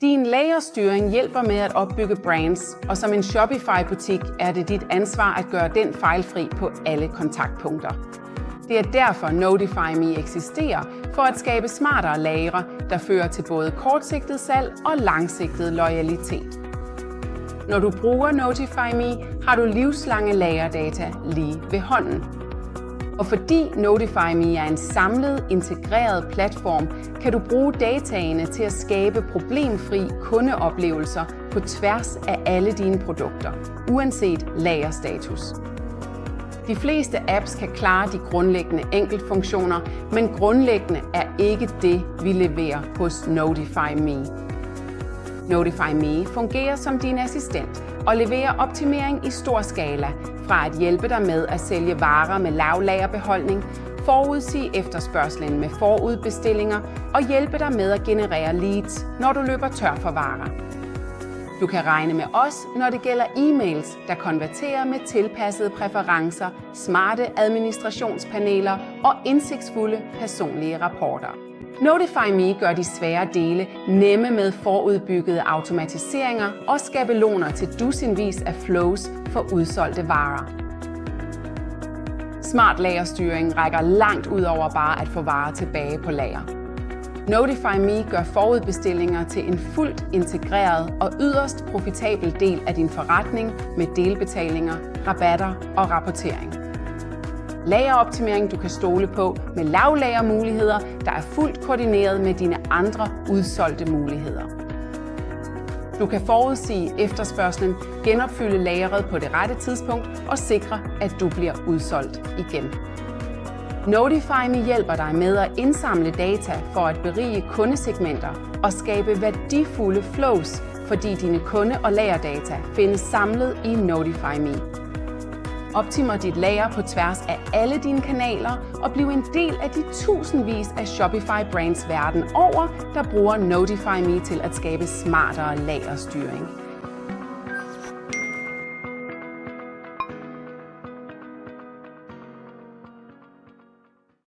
Din lagerstyring hjælper med at opbygge brands, og som en Shopify-butik er det dit ansvar at gøre den fejlfri på alle kontaktpunkter. Det er derfor Notify.me eksisterer, for at skabe smartere lagre, der fører til både kortsigtet salg og langsigtet loyalitet. Når du bruger Notify.me, har du livslange lagerdata lige ved hånden. Og fordi Notify.me er en samlet, integreret platform, kan du bruge dataene til at skabe problemfri kundeoplevelser på tværs af alle dine produkter, uanset lagerstatus. De fleste apps kan klare de grundlæggende enkeltfunktioner, men grundlæggende er ikke det, vi leverer hos Notify.me. Notify.me fungerer som din assistent og leverer optimering i stor skala, fra at hjælpe dig med at sælge varer med lav lagerbeholdning, forudsige efterspørgslen med forudbestillinger og hjælpe dig med at generere leads, når du løber tør for varer. Du kan regne med os, når det gælder e-mails, der konverterer med tilpassede præferencer, smarte administrationspaneler og indsigtsfulde personlige rapporter. Notify.me gør de svære dele nemme med forudbyggede automatiseringer og skabeloner til dusindvis af flows for udsolgte varer. Smart lagerstyring rækker langt ud over bare at få varer tilbage på lager. Notify.me gør forudbestillinger til en fuldt integreret og yderst profitabel del af din forretning med delbetalinger, rabatter og rapportering. Lageroptimering, du kan stole på med lavlagermuligheder, der er fuldt koordineret med dine andre udsolgte muligheder. Du kan forudsige efterspørgslen, genopfylde lageret på det rette tidspunkt og sikre, at du bliver udsolgt igen. Notify.me hjælper dig med at indsamle data for at berige kundesegmenter og skabe værdifulde flows, fordi dine kunde- og lagerdata findes samlet i Notify.me. Optimer dit lager på tværs af alle dine kanaler og bliv en del af de tusindvis af Shopify-brands verden over, der bruger Notify.me til at skabe smartere lagerstyring.